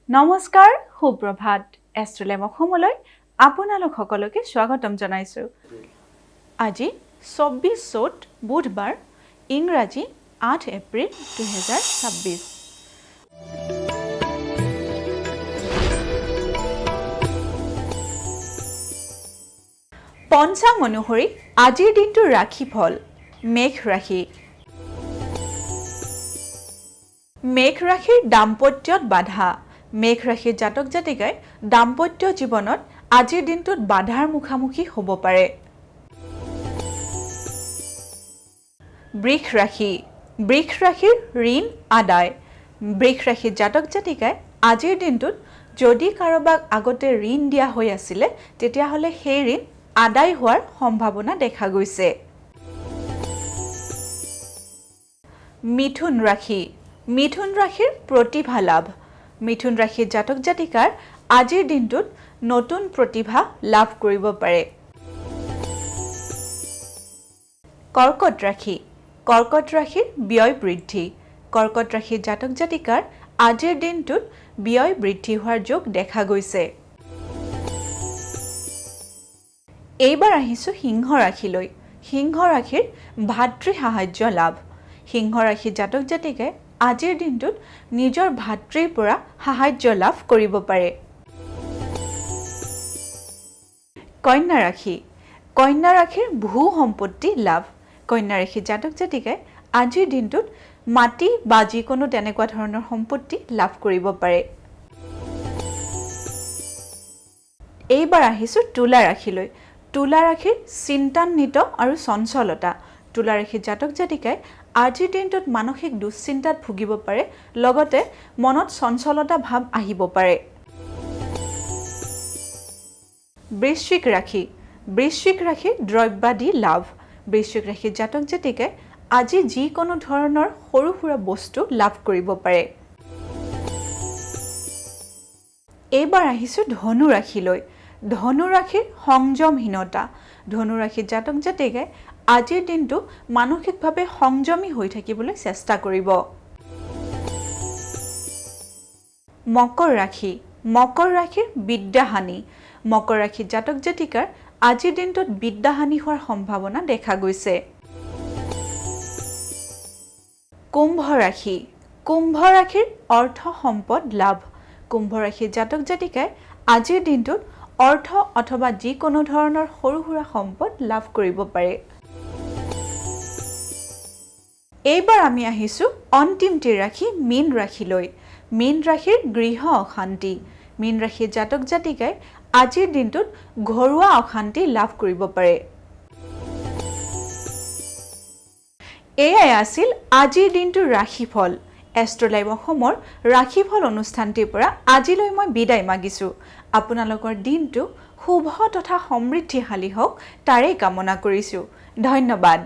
নমস্কাৰ সুপ্ৰভাত এষ্ট্ৰলেম অসমলৈ আপোনালোক সকলোকে স্বাগতম জনাইছো আজি 24 চ'ত বুধবাৰ ইংৰাজী 8 এপ্ৰিল 2026 পঞ্চাং অনুসৰি আজিৰ দিনটো ৰাশিফল মেঘ ৰাশি মেঘ ৰাশিৰ দাম্পত্যত বাধা মেঘ ৰাশিৰ জাতক জাতিকাই দাম্পত্য জীৱনত আজিৰ দিনটোত বাধাৰ মুখামুখি হ'ব পাৰে বৃষ ৰাশিৰ ঋণ আদায় বৃষ ৰাশিৰ জাতক জাতিকাই আজিৰ দিনটোত যদি কাৰোবাক আগতে ঋণ দিয়া হৈ আছিল তেতিয়াহ'লে সেই ঋণ আদায় হোৱাৰ সম্ভাৱনা দেখা গৈছে মিথুন ৰাশিৰ প্ৰতিভা লাভ মিথুন ৰাশিৰ জাতক জাতিকাৰ আজিৰ দিনটোত নতুন প্ৰতিভা লাভ কৰিব পাৰে কৰ্কট ৰাশিৰ ব্যয় বৃদ্ধি কৰ্কট ৰাশিৰ জাতক জাতিকাৰ আজিৰ দিনটোত ব্যয় বৃদ্ধি হোৱাৰ যোগ দেখা গৈছে এইবাৰ আহিছো সিংহ ৰাশিলৈ সিংহ ৰাশিৰ ভাতৃ সাহায্য লাভ সিংহ ৰাশিৰ জাতক জাতিকাই আজিৰ দিনটোত নিজৰ ভাতৃৰ পৰা সাহায্য লাভ কৰিব পাৰে কন্যা ৰাশিৰ ভূ সম্পত্তি লাভ কন্যা ৰাশিৰ জাতক জাতিকাই আজিৰ দিনটোত মাটি বা যিকোনো তেনেকুৱা ধৰণৰ সম্পত্তি লাভ কৰিব পাৰে এইবাৰ আহিছো তুলা ৰাশিলৈ তুলা ৰাশিৰ চিন্তান্বিত আৰু চঞ্চলতা তুলা ৰাশিৰ জাতক জাতিকাই আজিৰ দিনটোত মানসিক দুশ্চিন্তাত ভুগিব পাৰে লগতে মনত চঞ্চলতা ভাৱ আহিব পাৰে বৃশ্চিক ৰাশিৰ দ্ৰব্যাদি লাভ বৃশ্চিক ৰাশিৰ জাতক জাতিকাই আজি যিকোনো ধৰণৰ সৰু সুৰা বস্তু লাভ কৰিব পাৰে এইবাৰ আহিছো ধনু ৰাশিলৈ ধনু ৰাশিৰ সংযমহীনতা ধনু ৰাশিৰ জাতক জাতিকাই আজিৰ দিনটো মানসিকভাৱে সংযমী হৈ থাকিবলৈ চেষ্টা কৰিব মকৰ ৰাশিৰ বিদ্যাহানি মকৰ ৰাশিৰ জাতক জাতিকাৰ আজিৰ দিনটোত বিদ্যাহানি হোৱাৰ সম্ভাৱনা দেখা গৈছে কুম্ভ ৰাশিৰ অৰ্থ সম্পদ লাভ কুম্ভ ৰাশিৰ জাতক জাতিকাই আজিৰ দিনটোত অৰ্থ অথবা যিকোনো ধৰণৰ সৰু সুৰা সম্পদ লাভ কৰিব পাৰে এইবাৰ আমি আহিছো অন্তিমটি ৰাশি মীন ৰাশিলৈ মীন ৰাশিৰ গৃহ অশান্তি মীন ৰাশিৰ জাতক জাতিকাই আজিৰ দিনটোত ঘৰুৱা অশান্তি লাভ কৰিব পাৰে এয়াই আছিল আজিৰ দিনটোৰ ৰাশিফল এষ্ট্ৰলাইভ অসমৰ ৰাশিফল অনুষ্ঠানটিৰ পৰা আজিলৈ মই বিদায় মাগিছো আপোনালোকৰ দিনটো শুভ তথা সমৃদ্ধিশালী হওক তাৰে কামনা কৰিছো ধন্যবাদ